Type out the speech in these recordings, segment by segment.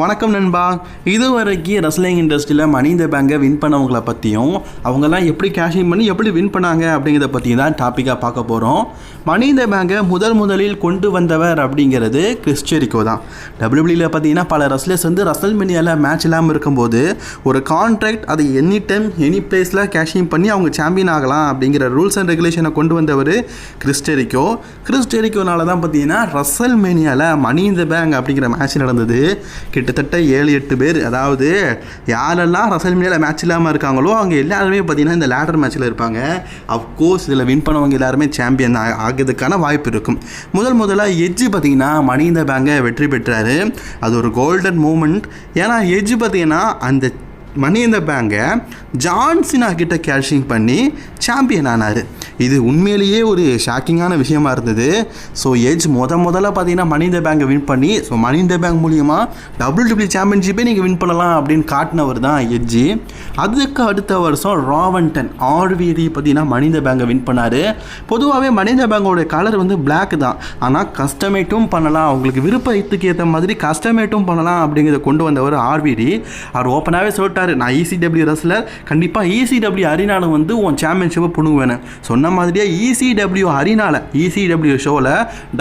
வணக்கம் நண்பா. இதுவரைக்கும் ரெஸ்லிங் இண்டஸ்ட்ரியில் மணி இந்த பேங்கை வின் பண்ணவங்களை பற்றியும் அவங்கெல்லாம் எப்படி கேஷிங் பண்ணி எப்படி வின் பண்ணாங்க அப்படிங்கிறத பற்றி தான் டாப்பிக்காக பார்க்க போகிறோம். மணி இந்த பேங்கை முதலில் கொண்டு வந்தவர் அப்படிங்கிறது கிறிஸ் ஜெரிகோ தான். டபிள்யூடபிள்யூல பார்த்தீங்கன்னா பல ரெஸ்லர்ஸ் வந்து ரெஸ்ல்மேனியாவில் மேட்ச் இல்லாமல் இருக்கும்போது ஒரு கான்ட்ராக்ட் அதை எனி டைம் எனி பிளேஸில் கேஷிங் பண்ணி அவங்க சாம்பியன் ஆகலாம் அப்படிங்கிற ரூல்ஸ் அண்ட் ரெகுலேஷனை கொண்டு வந்தவர் கிறிஸ் ஜெரிகோ. கிறிஸ் ஜெரிகோனால தான் பார்த்தீங்கன்னா ரெஸ்ல்மேனியாவில் மணி இந்த பேங்க் அப்படிங்கிற மேட்ச் நடந்தது. கிட்டத்தட்ட 7-8 பேர், அதாவது யாரெல்லாம் ரெஸ்ல்மேனியாவில் மேட்ச் இல்லாமல் இருக்காங்களோ அவங்க எல்லாருமே பார்த்தீங்கன்னா இந்த லேடர் மேட்ச்சில் இருப்பாங்க. அஃப்கோர்ஸ் இதில் வின் பண்ணவங்க எல்லாருமே சாம்பியன் ஆகிறதுக்கான வாய்ப்பு இருக்கும். முதலாக எட்ஜ் பார்த்தீங்கன்னா மணி இந்த பேங்கை வெற்றி பெற்றார். அது ஒரு கோல்டன் மூமெண்ட். ஏன்னா எட்ஜ் பார்த்தீங்கன்னா அந்த மணி இந்த பேங்கை ஜான்சினா கிட்ட கேஷிங் பண்ணி சாம்பியன் ஆனார். இது உண்மையிலேயே ஒரு ஷாக்கிங்கான விஷயமா இருந்தது. ஸோ எட்ஜ் முதல்ல பார்த்தீங்கன்னா மணி இந்த பேங்கை வின் பண்ணி ஸோ மணி இந்த பேங்க் மூலியமாக டபிள்யூடபிள்யூ சாம்பியன்ஷிப்பே நீங்கள் வின் பண்ணலாம் அப்படின்னு காட்டினவர் தான் எட்ஜி. அதுக்கு அடுத்த வருஷம் ராவன்டன் ஆர்விடி பார்த்தீங்கன்னா மணி இந்த பேங்கை வின் பண்ணார். பொதுவாகவே மணி இந்த பேங்கோடைய கலர் வந்து பிளாக் தான், ஆனால் கஸ்டமேட்டும் பண்ணலாம், அவங்களுக்கு விருப்பத்துக்கு ஏற்ற மாதிரி கஸ்டமேட்டும் பண்ணலாம் அப்படிங்கிறத கொண்டு வந்தவர் ஆர்விடி. அவர் ஓப்பனாகவே சொல்லிட்டார், நான் ECW ரெஸ்லர், கண்டிப்பாக ECW அரினாவில் வந்து உன் சாம்பியன்ஷிப்பை புணுவேன். சொன்ன மாதிரியே ECW அரினாவில் ECW ஷோவில்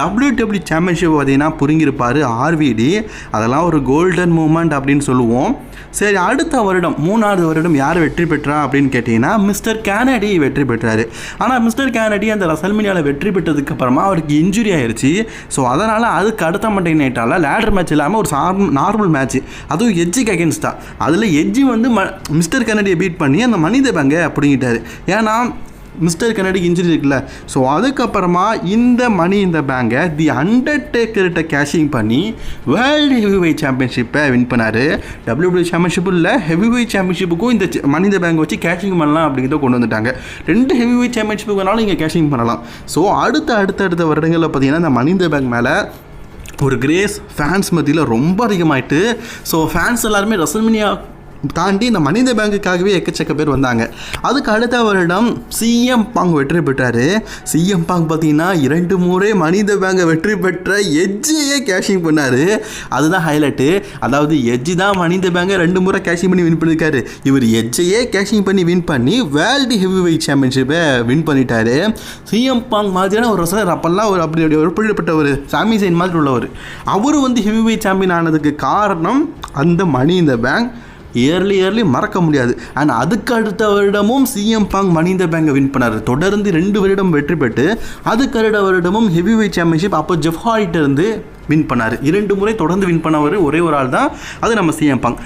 WWE சாம்பியன்ஷிப் பார்த்தீங்கன்னா புரிங்கிருப்பார் ஆர்விடி. அதெல்லாம் ஒரு கோல்டன் மூமெண்ட் அப்படின்னு சொல்லுவோம். சரி, அடுத்த வருடம் 3வது வருடம் யார் வெற்றி பெற்றா அப்படின்னு கேட்டிங்கன்னா மிஸ்டர் கேனடி வெற்றி பெற்றார். ஆனால் மிஸ்டர் கேனடி அந்த ரெஸ்ல்மேனியாவில் வெற்றி பெற்றதுக்கு அப்புறமா அவருக்கு இன்ஜுரி ஆயிடுச்சு. ஸோ அதனால் அதுக்கு அடுத்த மண்டே நைட்டால் லேடர் மேட்ச் இல்லாமல் ஒரு நார்மல் மேட்ச், அதுவும் எட்ஜுக்கு அகேன்ஸ்டா. அதில் எட்ஜி வந்து மிஸ்டர் கெனடியை பீட் பண்ணி அந்த மணி இந்த பேங்கை அப்படிங்கிட்டாரு. ஏன்னா மிஸ்டர் கெனடிக்கு இன்ஜுரி இருக்குல்ல. ஸோ அதுக்கப்புறமா இந்த மணி இந்த பேங்கை தி அண்டர்டேக்கர்கிட்ட கேஷிங் பண்ணி வேர்ல்டு ஹெவிவெயிட் சாம்பியன்ஷிப்பை வின் பண்ணார். WWE சாம்பியன்ஷிப்பும் இல்லை, ஹெவிவெயிட் சாம்பியன்ஷிப்புக்கும் இந்த மணி இந்த பேங்கை வச்சு கேஷிங் பண்ணலாம் அப்படிங்கிறத கொண்டு வந்துட்டாங்க. 2 ஹெவிவெயிட் சாம்பியன்ஷிப்புக்கு வேணாலும் இங்கே கேஷிங் பண்ணலாம். ஸோ அடுத்த வருடங்களில் பார்த்தீங்கன்னா இந்த மணி இந்த பேங்க் மேலே ஒரு கிரேஸ் ஃபேன்ஸ் மத்தியில் ரொம்ப அதிகமாகிட்டு. ஸோ ஃபேன்ஸ் எல்லாருமே ரெஸ்ல்மேனியா தாண்டி இந்த மணி இந்த பேங்குக்காகவே எக்கச்சக்க பேர் வந்தாங்க. அதுக்கு அடுத்த வருடம் CM பாங் வெற்றி பெற்றார். CM பாங் பார்த்தீங்கன்னா 2 முறை மணி இந்த பேங்கை வெற்றி பெற்ற எட்ஜையே கேஷிங் பண்ணார். அதுதான் ஹைலைட்டு. அதாவது எட்ஜி தான் மணி இந்த பேங்கை 2 முறை கேஷிங் பண்ணி வின் பண்ணியிருக்காரு. இவர் எட்ஜையே கேஷிங் பண்ணி வின் பண்ணி வேர்ல்டு ஹெவிவெயிட் சாம்பியன்ஷிப்பை வின் பண்ணிட்டார். CM பாங் மாதிரியான ஒரு ரெஸ்லர் அப்போல்லாம் ஒரு அப்படி ஒப்பிடப்பட்ட ஒரு சாமி சைன் மாதிரி உள்ளவர். அவர் வந்து ஹெவிவெயிட் சாம்பியன் ஆனதுக்கு காரணம் அந்த மணி இந்த பேங்க் இயர்லி மறக்க முடியாது. அண்ட் அதுக்கு அடுத்த வருடமும் CM பாங் மணி இந்த பேங்கை வின் பண்ணார். தொடர்ந்து 2 வருடம் வெற்றி பெற்று அதுக்கு அடுத்த வருடமும் ஹெவிவெயிட் சாம்பியன்ஷிப் அப்போ ஜெஃப் ஹார்டிட்ட இருந்து வின் பண்ணார். 2 முறை தொடர்ந்து வின் பண்ணவர் ஒரே ஒரு ஆள் தான், அது நம்ம CM பாங்.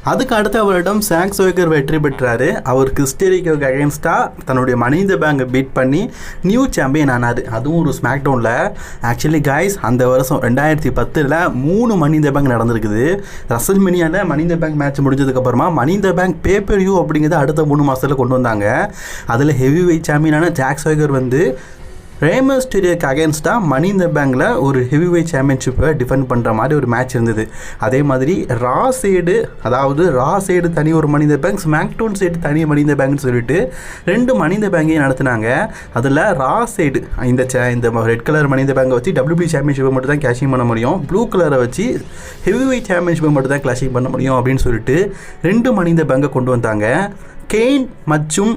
அதுக்கு அடுத்த வருடம் சாங் சோகர் வெற்றி பெற்றார். அவர் கிறிஸ் ஜெரிகோக்கு அகேன்ஸ்டாக தன்னுடைய மணி இந்த பேங்கை பீட் பண்ணி நியூ சாம்பியன் ஆனார். அதுவும் ஒரு ஸ்மாக் டவுனில். ஆக்சுவலி கைஸ், அந்த வருஷம் 2010 3 மணி இந்த பேங்க் நடந்திருக்குது. ரெஸ்ல்மேனியாவில் மணி இந்த பேங்க் மேட்ச் முடிஞ்சதுக்கப்புறமா மணி இந்த பேங்க் பேப்பர் வியூ அப்படிங்கிறத அடுத்த 3 மாதத்தில் கொண்டு வந்தாங்க. அதில் ஹெவி வெயிட் சாம்பியனான ஜாக் சோகர் வந்து ரே மிஸ்டீரியோக்கு அகேன்ஸ்டாக மணி இந்த பேங்கில் ஒரு ஹெவிவெயிட் சாம்பியன்ஷிப்பை டிஃபெண்ட் பண்ணுற மாதிரி ஒரு மேட்ச் இருந்தது. அதே மாதிரி ரா சைடு தனி ஒரு மணி in the bank, smack down side தனி மணி இந்த பேங்க்னு சொல்லிட்டு 2 மணி இந்த பேங்கையும் நடத்தினாங்க. அதில் ரா சைடு இந்த ரெட் கலர் மணி இந்த பேங்கை வச்சு WWE சாம்பியன்ஷிப்பை மட்டும் தான் கேஷிங் பண்ண முடியும், ப்ளூ கலரை வச்சு ஹெவிவெயிட் சாம்பியன்ஷிப்பை மட்டும் தான் கேஷிங் பண்ண முடியும் அப்படின்னு சொல்லிட்டு 2 மணி இந்த பேங்கை கொண்டு வந்தாங்க. கெயின் மற்றும்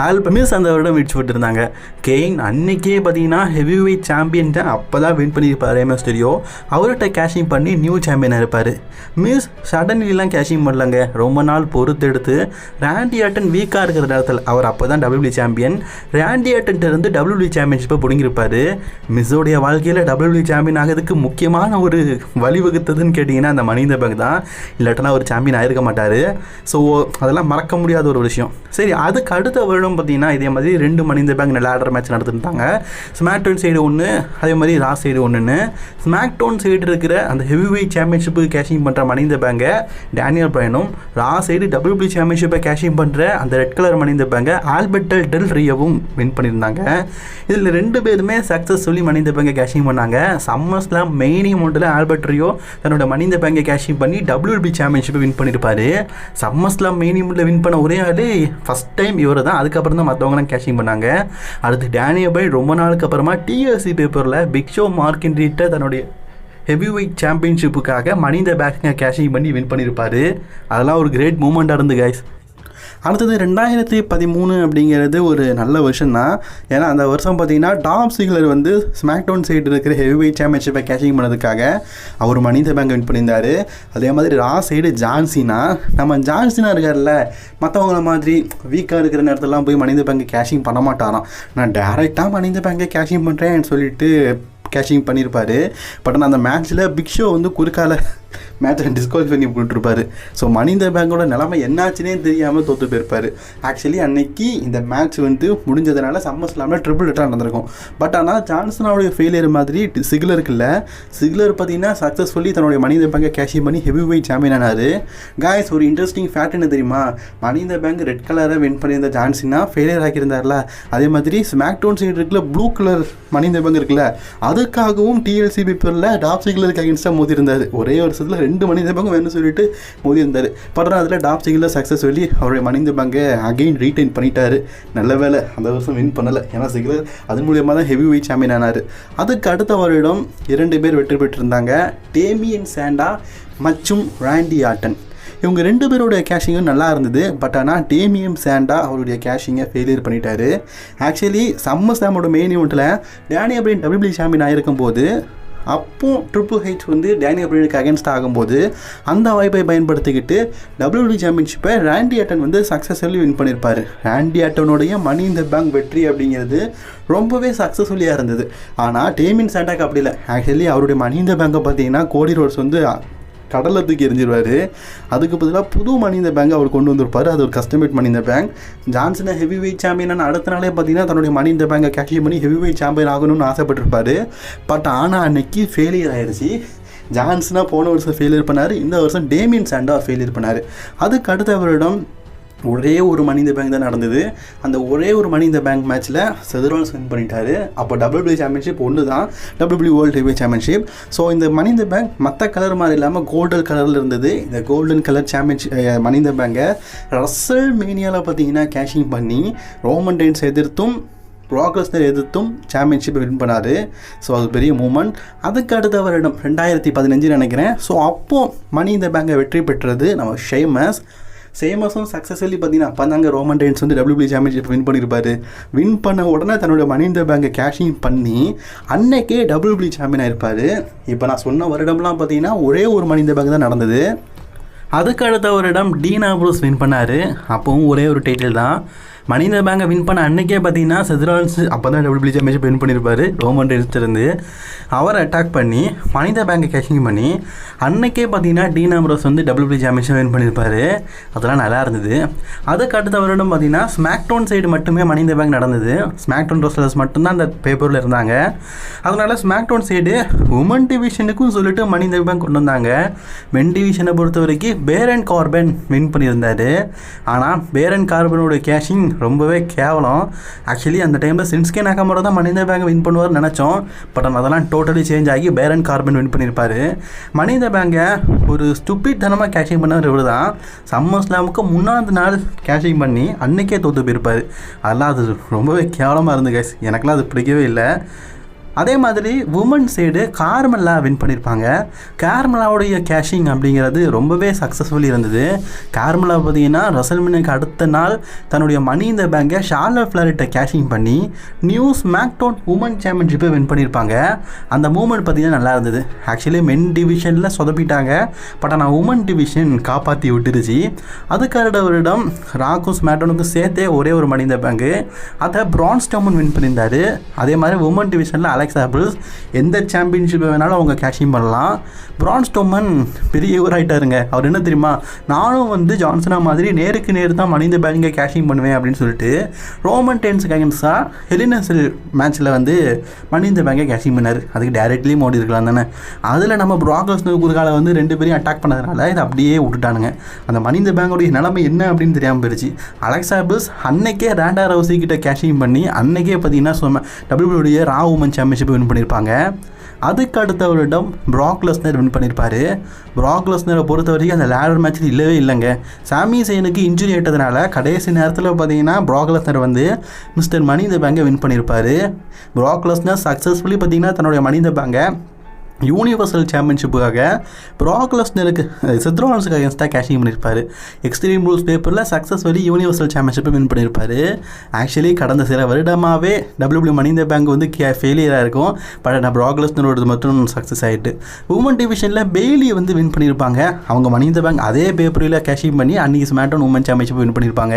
ஆல்பமிஸ் அந்த வருடம் விடிச்சு விட்டுருந்தாங்க. கெயின் அன்றைக்கே பார்த்தீங்கன்னா ஹெவி வெயிட் சாம்பியன் தான் அப்போ தான் வின் பண்ணியிருப்பார் ரே மிஸ்டீரியோ. அவர்கிட்ட கேஷிங் பண்ணி நியூ சாம்பியனாக இருப்பார். மிஸ் சடன்லிலாம் கேஷிங் பண்ணலங்க, ரொம்ப நாள் பொறுத்தெடுத்து ராண்டி ஆர்டன் வீக்காக இருக்கிற நேரத்தில் அவர் அப்போ தான் WWE சாம்பியன். ராண்டி ஆர்டன்ட்டு இருந்து WWE சாம்பியன்ஷிப்பை பிடிங்கிருப்பார். மிஸ்ஸோடைய வாழ்க்கையில் WWE சாம்பியன் ஆகிறதுக்கு முக்கியமான ஒரு வழிவகுத்ததுன்னு கேட்டிங்கன்னா அந்த மணி இந்த பேங்க் தான். இல்லாட்டனா ஒரு சாம்பியன் ஆகிருக்க மாட்டார். ஸோ அதெல்லாம் மறக்க முடியாத ஒரு விஷயம். சரி, அதுக்கு அடுத்த வருடம் பார்த்தீங்கன்னா இதே மாதிரி 2 money in the bank ladder match நடந்துட்டாங்க. ஸ்மாக் டவுன் சைடு ஒன்று, அதே மாதிரி ரா சைடு ஒன்றுன்னு. ஸ்மாக் டவுன் சைடு இருக்கிற அந்த ஹெவிவெயிட் சாம்பியன்ஷிப்புக்கு கேஷிங் பண்ணுற மணி இந்த பேங்கை டேனியல் பிரைனும், ரா சைடு WWE சாம்பியன்ஷிப்பை கேஷிங் பண்ணுற அந்த ரெட் கலர் மணி இந்த பேங்கை ஆல்பர்டோ டெல் ரியோவும் வின் பண்ணியிருந்தாங்க. இதில் 2 பேருமே சக்ஸஸ்ஃபுல்லி மணி இந்த பேங்கை கேஷிங் பண்ணாங்க. சம்மர்ஸ்லாம் மெயின் அமௌண்ட்டில் ஆல்பர்ட் ரியோ தன்னோட மணி இந்த பேங்கை கேஷிங் பண்ணி WWE சாம்பியன்ஷிப்பை வின் பண்ணியிருப்பார். சம்மர்ஸ்லாம் மெயின் அமௌண்ட்டில் வின் பண்ண ஒரே ஆள் ஃபஸ்ட் டைம் இவர் தான். அதுக்கப்புறம் தான் மற்றவங்களாம் கேஷிங் பண்ணாங்க. அடுத்து டேனியல் பிரைன் ரொம்ப நாளுக்கு அப்புறமா TLC பேப்பரில் பிக் ஷோ மார்க்கின்றிட்ட தன்னுடைய ஹெவி வெயிட் சாம்பியன்ஷிப்புக்காக மணி இந்த பேங்கை கேஷிங் பண்ணி வின் பண்ணியிருப்பார். அதெல்லாம் ஒரு கிரேட் மூமெண்ட்டாக இருந்து கைஸ். அடுத்தது 2013 அப்படிங்கிறது ஒரு நல்ல வருஷம் தான். ஏன்னா அந்த வருஷம் பார்த்தீங்கன்னா டாப் சிக்லர் வந்து ஸ்மாக்டவுன் சைடு இருக்கிற ஹெவி வெயிட் சாம்பியன்ஷிப்பை கேஷிங் பண்ணதுக்காக அவர் மணி இந்த பேங்கை வின் பண்ணியிருந்தார். அதே மாதிரி ரா சைடு ஜான்சினா, நம்ம ஜான்சினா இருக்கார்ல, மற்றவங்கள மாதிரி வீக்காக இருக்கிற நேரத்துலலாம் போய் மணி இந்த பேங்கை கேஷிங் பண்ண மாட்டாராம். நான் டேரெக்டாக மணி இந்த பேங்கை கேஷிங் பண்ணுறேன்னு சொல்லிட்டு கேஷிங் பண்ணியிருப்பார். பட் ஆனால் அந்த மேட்ச்சில் பிக் ஷோ வந்து குறுக்கால மேட்சை டிஸ்குவாலிஃபை பண்ணி போட்டுருப்பார். ஸோ மணி இந்த பேங்கோட நிலைமை என்னாச்சுன்னே தெரியாமல் தோற்று போயிருப்பார். ஆக்சுவலி அன்னைக்கு இந்த மேட்ச் வந்து முடிஞ்சதுனால சம்மர் ஸ்லாமில் ட்ரிபிள் ஹிட்டாக நடந்திருக்கும். பட் ஆனால் ஜான்சனோடைய ஃபெயிலியர் மாதிரி சிக்லருக்குல்ல, சிக்லர் பார்த்தீங்கன்னா சக்ஸஸ்ஃபுல்லி தன்னுடைய மணி இந்த பேங்கை கேஷிங் பண்ணி ஹெவி வெயிட் சாம்பியன் ஆனார். காய்ஸ், ஒரு இன்ட்ரெஸ்டிங் ஃபேக்ட் என்ன தெரியுமா? மணி இந்த பேங்க் ரெட் கலரை வின் பண்ணியிருந்த ஜான்சினா ஃபெயிலியர் ஆக்கியிருந்தார்ல, அதே மாதிரி ஸ்மாக்டவுன் சைடு இருக்குல்ல blue colour money in the bank இருக்குல்ல, அதுக்காகவும் டிஎல்சி பேப்பரில் டாப் சிக்லருக்கு அகேன்ஸ்டாக மோதியிருந்தார். ஒரே வருஷத்தில் 2 மணி இந்த பேங்க் வேணும்னு சொல்லிட்டு மோதியிருந்தார். பட் அதில் டாப் சிக்லர் சக்ஸஸ் சொல்லி அவருடைய மணி இந்த பேங்கை அகெயின் ரீடைன் பண்ணிட்டார். நல்ல வேலை அந்த வருஷம் வின் பண்ணலை. ஏன்னா சிக்லர் அதன் மூலியமாக தான் ஹெவி வெயிட் சாம்பியன் ஆனார். அதுக்கு அடுத்த வருடம் 2 பேர் வெற்றி பெற்றிருந்தாங்க, டேமியன் சாண்டா மற்றும் ராண்டி ஆர்டன். இவங்க 2 பேரோட கேஷிங்கும் நல்லா இருந்தது. பட் ஆனால் டேமியன் சாண்டா அவருடைய கேஷிங்கை ஃபெயிலியர் பண்ணிட்டார். ஆக்சுவலி சம்மர் ஸ்லாமோட மெயின் ஈவெண்ட்டில் டேனியல் பிரையன் டபிள்யூபிள்யூ சாம்பியன் ஆகிருக்கும் போது, அப்போ ட்ரிபிள் ஹெச் வந்து டேனியல் பிரையனுக்கு அகேன்ஸ்ட் ஆகும்போது அந்த வாய்ப்பை பயன்படுத்திக்கிட்டு டபிள்யூபிள்யூ சாம்பியன்ஷிப்பை ராண்டி ஆர்டன் வந்து சக்ஸஸ்ஃபுல்லி வின் பண்ணியிருப்பார். ராண்டி ஆர்டனுடைய மணி இந்த பேங்க் வெற்றி அப்படிங்கிறது ரொம்பவே சக்ஸஸ்ஃபுல்லியாக இருந்தது. ஆனால் டேமியன் சாண்டாக்கு அப்படி இல்லை. ஆக்சுவலி அவருடைய மணி இந்த பேங்கை பார்த்தீங்கன்னா கோடி ரோட்ஸ் வந்து கடலில் தூக்கி எரிஞ்சிருவார். அதுக்கு பதிலாக புது மணி இந்த பேங்க் அவர் கொண்டு வந்திருப்பார். அது ஒரு கஸ்டமேட் மணி in the bank. ஜான்சனை heavy weight champion அடுத்த நாளே பார்த்தீங்கன்னா தன்னுடைய மணி இந்த பேங்கை கேஷ் பண்ணி ஹெவி வெயிட் சாம்பியன் ஆகணும்னு ஆசைப்பட்டிருப்பார். பட் ஆனால் அன்னைக்கு ஃபெயிலியர் ஆயிடுச்சு. ஜான்சனாக போன வருஷம் ஃபெயிலியர் பண்ணார், இந்த வருஷம் டேமியன் சாண்டா ஃபெயிலியர் பண்ணார். அதுக்கு அடுத்த வருடம் ஒரே ஒரு மணி இந்த பேங்க் தான் நடந்தது. அந்த ஒரே ஒரு மணி இந்த பேங்க் மேட்ச்சில் செதரால்ஸ் வின் பண்ணிட்டாரு. அப்போ டபிள்யூபிள்யூ சாம்பியன்ஷிப் ஒன்று தான், WW world heavy championship. So இந்த மணி இந்த பேங்க் மற்ற கலர் மாதிரி இல்லாமல் கோல்டன் கலரில் இருந்தது. இந்த கோல்டன் கலர் சாம்பியன்ஷிப் மணி இந்த பேங்கை ரசல் மேனியாவில் பார்த்தீங்கன்னா கேஷிங் பண்ணி ரோமன் ரெயின்ஸ் எதிர்த்தும் ப்ராக் லெஸ்னர் எதிர்த்தும் சாம்பியன்ஷிப்பை வின் பண்ணார். ஸோ அது பெரிய மூமெண்ட். அதுக்கு அடுத்த வருடம் 2015 நினைக்கிறேன். ஸோ அப்போது மணி இந்த பேங்கை வெற்றி பெற்றது நம்ம ஷேமஸும் சக்ஸஸ்ஃபுல்லி பார்த்தீங்கன்னா அப்போ தாங்க ரோமன் ரெயின்ஸ் வந்து டபிள்யூபிள்யூ சாம்பியன்ஷிப் வின் பண்ணியிருப்பார். வின் பண்ண உடனே தன்னோட மணி இந்த பேங்கை கேஷிங் பண்ணி அன்னைக்கே டபிள்யூபிள்யூ சாம்பியன் ஆயிருப்பார். இப்போ நான் சொன்ன வருடம்லாம் பார்த்தீங்கன்னா ஒரே ஒரு மணி இந்த பேங்க் தான் நடந்தது. அதுக்கு அடுத்த வருடம் டீன் ஆம்ப்ரோஸ் வின் பண்ணார். அப்போவும் ஒரே ஒரு டைட்டில் தான். மணி இந்த பேங்கை வின் பண்ண அன்றைக்கே பார்த்தீங்கன்னா செதரால்ஸ் அப்போ தான் டபிள்யூபிள்யூ சாம்பியன்ஷிப் வின் பண்ணியிருப்பார். ரோமன் ரெயின்ஸ்லேருந்து அவர் அட்டாக் பண்ணி மணி இந்த பேங்கை கேஷிங் பண்ணி அன்றைக்கே பார்த்தீங்கன்னா டீன் ஆம்ப்ரோஸ் வந்து டபிள்யூபிள்யூ சாம்பியன்ஷிப் வின் பண்ணியிருப்பார். அதெல்லாம் நல்லா இருந்தது. அதுக்கு அடுத்த வருடம் பார்த்தீங்கன்னா ஸ்மாக்டவுன் சைடு மட்டுமே மணி இந்த பேங்க் நடந்தது. ஸ்மாக்டவுன் ரெஸ்லர்ஸ் மட்டும்தான் அந்த பேப்பரில் இருந்தாங்க. அதனால் ஸ்மாக்டவுன் சைடு உமன் டிவிஷனுக்கும் சொல்லிட்டு மணி இந்த பேங்க் கொண்டு வந்தாங்க. மென் டிவிஷனை பொறுத்த வரைக்கும் பேரன் கார்பன் வின் பண்ணியிருந்தார். ஆனால் பேரன் கார்பனோட கேஷிங் ரொம்பவே கேவலம். ஆக்சுவலி அந்த டைமில் சின்ஸ்கே நாகமோட தான் மணி இந்த பேங்கை வின் பண்ணுவார்னு நினச்சோம். பட் அதெல்லாம் டோட்டலி சேஞ்ச் ஆகி பேரன் கார்பன் வின் பண்ணியிருப்பார். மணி இந்த பேங்கை ஒரு ஸ்டூபிட் தனமாக கேஷிங் பண்ணவர் இவர் தான். சம்மர் ஸ்லாமுக்கு முன்னாடி நாள் கேஷிங் பண்ணி அன்றைக்கே தோற்று போயிருப்பார். அதெல்லாம் அது ரொம்பவே கேவலமாக இருந்து கைஸ். எனக்கெல்லாம் அது பிடிக்கவே இல்லை. அதே மாதிரி உமன் சைடு கார்மெல்லா வின் பண்ணியிருப்பாங்க. கார்மெல்லாவுடைய கேஷிங் அப்படிங்கிறது ரொம்பவே சக்ஸஸ்ஃபுல்லி இருந்தது. கார்மெல்லா பார்த்தீங்கன்னா ரெசல்மேனியாக்கு அடுத்த நாள் தன்னுடைய மணி இந்த பேங்கை ஷார்லட் ஃப்ளேர்கிட்ட கேஷிங் பண்ணி நியூ ஸ்மாக்டவுன் உமன் சாம்பியன்ஷிப்பை வின் பண்ணியிருப்பாங்க. அந்த மூமெண்ட் பார்த்தீங்கன்னா நல்லா இருந்தது. ஆக்சுவலி மென் டிவிஷனில் சொதப்பிட்டாங்க. பட் ஆனால் உமன் டிவிஷன் காப்பாற்றி விட்டுருச்சு. அதுக்கு அடுத்த வருடம் ராக்கும் ஸ்மாக்டவுனுக்கும் சேர்த்தே ஒரே ஒரு மணி இந்த பேங்கு, அதை பிரான் ஸ்ட்ரோமன் வின் பண்ணியிருந்தார். அதே மாதிரி உமன் டிவிஷனில் அலெக்ஸா பிளிஸ் எந்த சாம்பியன்ஷிப்பை வேணாலும் அவங்க கேஷிங் பண்ணலாம். பிரான் ஸ்ட்ரோமன் பெரிய ஊராயிட்டாருங்க. அவர் என்ன தெரியுமா, நானும் வந்து ஜான்சனா மாதிரி நேருக்கு நேர் தான் மணி இந்த பேங்கை கேஷிங் பண்ணுவேன் அப்படின்னு சொல்லிட்டு ரோமன் ரெயின்ஸுக்கு அகேன்ஸ்டாக ஹெலினஸில் மேட்ச்சில் வந்து மணி இந்த பேங்கை கேஷிங் பண்ணார். அதுக்கு டைரக்ட்லி மோடி இருக்கலாம் தானே. அதில் நம்ம ப்ராக் லெஸ்னர் குறுக்கால வந்து 2 பேரையும் அட்டாக் பண்ணதுனால இதை அப்படியே விட்டுட்டானுங்க. அந்த மணி இந்த பேங்கோடைய நிலைமை என்ன அப்படின்னு தெரியாமல் போயிடுச்சு. அலெக்ஸா பிளிஸ் அன்னைக்கே ராண்டா ரவுசி கிட்ட கேஷிங் பண்ணி அன்னைக்கே பார்த்தீங்கன்னா டபிள்யூபிள்யூடைய ரா உமன் சாம்பியன்ஷிப் வின் பண்ணியிருப்பாங்க. அதுக்கு அடுத்த வருடம் ப்ராக் லெஸ்னர் வின் பண்ணியிருப்பார். ப்ராக் லெஸ்னரை பொறுத்த வரைக்கும் அந்த லேடர் மேட்ச்சில் இல்லவே இல்லைங்க. சாமி செயினுக்கு இன்ஜுரி ஆயிட்டதுனால கடைசி நேரத்தில் பார்த்தீங்கன்னா ப்ராக் லெஸ்னர் வந்து மிஸ்டர் மணி இந்த பேங்கை வின் பண்ணியிருப்பார். ப்ராக் லெஸ்னர் சக்ஸஸ்ஃபுல்லி பார்த்தீங்கன்னா தன்னுடைய மணி இந்த பேங்கை யூனிவர்சல் சாம்பியன்ஷிப்புக்காக ப்ராக் லெஸ்னருக்கு செத் ராலின்ஸுக்கு அகேன்ஸ்டாக கேஷிங் பண்ணியிருப்பார். எக்ஸ்ட்ரீம் ரூல்ஸ் பேப்பரில் சக்ஸஸ்ஃபுல்லி யூனிவர்சல் சாம்பியன்ஷிப்பை வின் பண்ணியிருப்பார். ஆக்சுவலி கடந்த சில வருடமாகவே WW money in the bank வந்து ஃபெயிலியராக இருக்கும். பட் ப்ராக் லெஸ்னரோடது மட்டும் சக்ஸஸ் ஆகிட்டு. உமன் டிவிஷனில் பெய்லி வந்து வின் பண்ணியிருப்பாங்க. அவங்க மணி இன் தி பேங்க் அதே பேப்பரில் கேஷிங் பண்ணி அன்றைக்கி ஸ்மாக்டவுன் உமன் சாம்பியன்ஷிப்பை வின் பண்ணியிருப்பாங்க.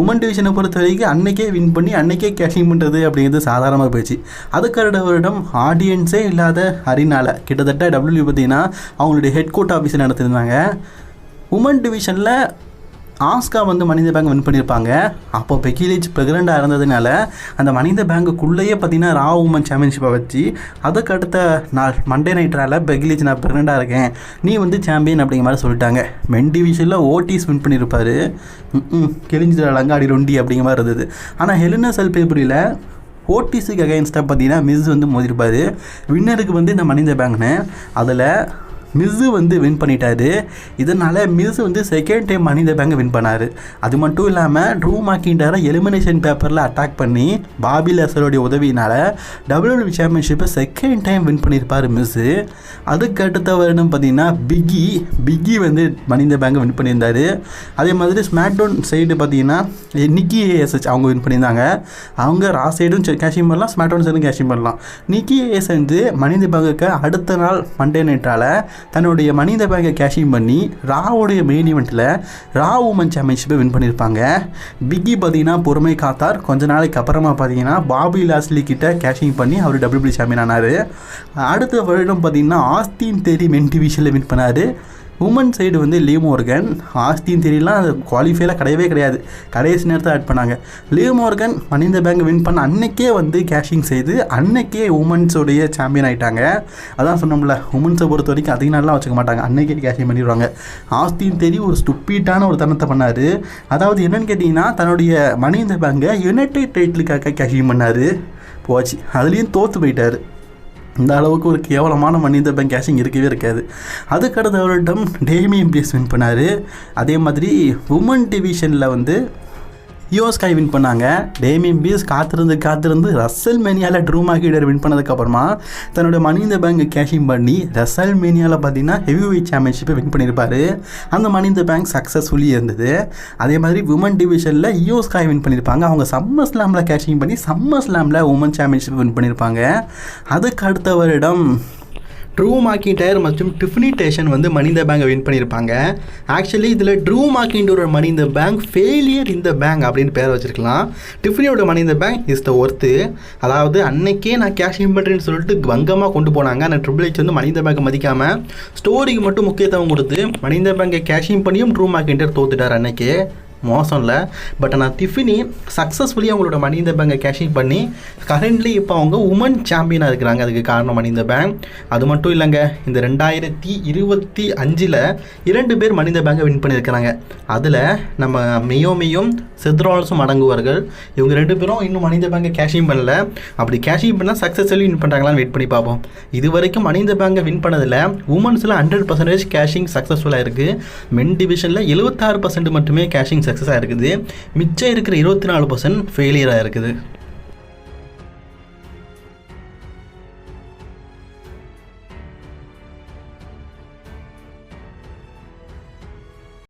உமன் டிவிஷனை பொறுத்த வரைக்கும் அன்றைக்கே வின் பண்ணி அன்றைக்கே கேஷிங் பண்ணுறது அப்படிங்கிறது சாதாரணமாக போயிடுச்சு. அதுக்கு வருடம் ஆடியன்ஸே இல்லாத அரினால கிட்டத்தட்ட டபிள்யூ பார்த்தீங்கன்னா அவங்களுடைய ஹெட் கோர்ட் ஆஃபீஸ் நடத்திருந்தாங்க. உமன் டிவிஷனில் ஆஸ்கா வந்து money in the bank win பண்ணியிருப்பாங்க. அப்போ பெக்கி லிஞ்ச் ப்ரெக்னெண்ட்டாக இருந்ததுனால அந்த மணி இன் தி பேங்குக்குள்ளேயே பார்த்தீங்கன்னா ரா உமன் சாம்பியன்ஷிப்பை வச்சு அதுக்கு அடுத்த நாள் மண்டே நைட்ரால் பெக்கி லிஞ்ச் நான் ப்ரெக்னெண்ட்டாக இருக்கேன், நீ வந்து சாம்பியன் அப்படிங்கிற மாதிரி சொல்லிட்டாங்க. மென் டிவிஷனில் ஓட்டிஸ் வின் பண்ணியிருப்பார். கிழிஞ்சிட லங்காடி ரொண்டி அப்படிங்கிற மாதிரி இருந்தது. ஆனால் ஹெலினா செல் பேப்பரில் ஓடிஸுக்கு அகைன்ஸ்டாக பார்த்தீங்கன்னா மிஸ் வந்து மோதிருப்பார். வின்னருக்கு வந்து இந்த மணி இன் தி பேங்க்னு அதில் மிஸ்ஸு வந்து வின் பண்ணிட்டாரு. இதனால் மிஸ் வந்து second time money in the பேங்கை வின் பண்ணார். அது மட்டும் இல்லாமல் ட்ரூ மாக்கின்டாரை எலிமினேஷன் பேப்பரில் அட்டாக் பண்ணி பாபி லேசரோடைய உதவியினால் டபிள்யூடபிள்யூ சாம்பியன்ஷிப்பை செகண்ட் டைம் வின் பண்ணியிருப்பார் மிஸ்ஸு. அதுக்கு அடுத்த வருடம் பார்த்திங்கன்னா பிக்கி வந்து மணி இன் தி பேங்கை வின் பண்ணியிருந்தார். அதே மாதிரி ஸ்மாக்டவுன் சைடு பார்த்திங்கன்னா நிக்கி ஏஎஸ்ஹெச் அவங்க வின் பண்ணியிருந்தாங்க. அவங்க ரா சைடும் கேஷிங் பண்ணலாம், ஸ்மாக்டவுன் சைடும் கேஷிங் பண்ணலாம். நிக்கி ஏஎஸ் வந்து மணி இன் தி பேங்குக்கு அடுத்த நாள் மண்டே நைட்டால் தன்னுடைய மணி இன் தி பேங்கை கேஷிங் பண்ணி ராவுடைய மெயின் ஈவெண்ட்டில் ரா உமன் சாம்பியன்ஷிப்பை வின் பண்ணியிருப்பாங்க. பிக்கி பார்த்தீங்கன்னா பொறுமை காத்தார். கொஞ்ச நாளைக்கு அப்புறமா பார்த்தீங்கன்னா பாபி லாஸ்லி கிட்ட கேஷிங் பண்ணி அவர் டபிள்யூடபிள்யூ சாம்பியன் ஆனார். அடுத்த வருடம் பார்த்தீங்கன்னா ஆஸ்டின் தேரி மென் டிவிஷனில் வின் பண்ணார். உமன் சைடு வந்து லீவ் மோர்கன், ஆஸ்டின் தேரிலாம் அது குவாலிஃபைல கிடையாது, கடைசி நேரத்தில் ஆட் பண்ணாங்க. Liv Morgan money in the bank win பண்ண அன்னைக்கே வந்து கேஷிங் செய்து அன்னைக்கே உமன்ஸோடைய சாம்பியன் ஆகிட்டாங்க. அதான் சொன்னோம்ல, உமன்ஸை பொறுத்த வரைக்கும் அதிக நாள்லாம் வச்சுக்க மாட்டாங்க, அன்னைக்கே கேஷிங் பண்ணிடுவாங்க. ஆஸ்டின் தேரி ஒரு ஸ்டூப்பிட்டான ஒரு தனத்தை பண்ணார். அதாவது என்னென்னு கேட்டிங்கன்னா தன்னுடைய மணி இன் தி பேங்கை யுனைடெட் டைட்டிலுக்காக கேஷிங் பண்ணார். போச்சு, அதுலேயும் தோற்று போயிட்டார். இந்த அளவுக்கு ஒரு கேவலமான மணி இன் தி பேங்க் கேஷிங் இருக்கவே இருக்காது. அதுக்கடுத்த வருடம் டேமியன் பிரிஸ்ட் வின் பண்ணார். அதே மாதிரி உமன் டிவிஷனில் வந்து யோஸ்காய் வின் பண்ணாங்க. டேமியன் பிரிஸ்ட் காத்திருந்து ரசல் மேனியாவில் ட்ரூ மாக்கின்டையர் வின் பண்ணதுக்கப்புறமா தன்னோட மணி இன் தி பேங்க் கேஷிங் பண்ணி ரசல் மேனியாவில் பார்த்தீங்கன்னா ஹெவி வெயிட் சாம்பியன்ஷிப்பை வின் பண்ணியிருப்பார். அந்த மணி இன் தி பேங்க் சக்ஸஸ்ஃபுல்லி இருந்தது. அதே மாதிரி உமன் டிவிஷனில் யோஸ்காய் வின் பண்ணியிருப்பாங்க. அவங்க சம்மர் ஸ்லாமில் கேஷிங் பண்ணி சம்மர் ஸ்லாமில் உமன் சாம்பியன்ஷிப் வின் பண்ணியிருப்பாங்க. அதுக்கு அடுத்த வருடம் ட்ரூ மாக்கின்டையர் மற்றும் டிஃப்னி டேஷன் வந்து மணி இன் தி பேங்கை வின் பண்ணியிருப்பாங்க. ஆக்சுவலி இதில் ட்ரூ மாக்கின்டையரோட money in the bank failure in the bank அப்படின்னு பேர் வச்சுருக்கலாம். டிஃப்னியோட money in the bank is the worth. அதாவது அன்னைக்கே நான் கேஷிங் பண்ணுறேன்னு சொல்லிட்டு பங்கமாக கொண்டு போனாங்க. ஆனால் ட்ரிபிள் ஹெச் வந்து மணி இன் தி பேங்கை மதிக்காமல் ஸ்டோரிக்கு மட்டும் முக்கியத்துவம் கொடுத்து மணி இன் தி பேங்கை கேஷிங் பண்ணியும் ட்ரூ மாக்கின்டையர் தோத்துட்டார் அன்னைக்கே. மோசம் இல்லை. பட் ஆனால் டிஃபினி சக்ஸஸ்ஃபுல்லி அவங்களோட மணி இன் தி பேங்கை கேஷிங் பண்ணி கரண்ட்லி இப்போ அவங்க உமன் சாம்பியனாக இருக்கிறாங்க. அதுக்கு காரணம் மணி இன் தி பேங்க். அது மட்டும் இல்லைங்க, இந்த 2025 2 பேர் மணி இன் தி பேங்கை வின் பண்ணியிருக்கிறாங்க. அதில் நம்ம மியோமியும் செத் ராலின்ஸும் அடங்குவார்கள். இவங்க 2 பேரும் இன்னும் மணி இன் தி பேங்கை கேஷிங் பண்ணல. அப்படி கேஷிங் பண்ணால் சக்ஸஸ்ஃபுல்லி வின் பண்ணுறாங்களான்னு வெயிட் பண்ணி பார்ப்போம். இது வரைக்கும் மணி இன் தி பேங்கை வின் பண்ணதில் உமன்ஸில் 100% கேஷிங் சக்ஸஸ்ஃபுல்லாக இருக்குது. மென் டிவிஷனில் 76% மட்டுமே கேஷிங் சக்ஸஸாக இருக்குது. மிச்சம் இருக்கிற 24% ஃபெயிலியராக இருக்குது.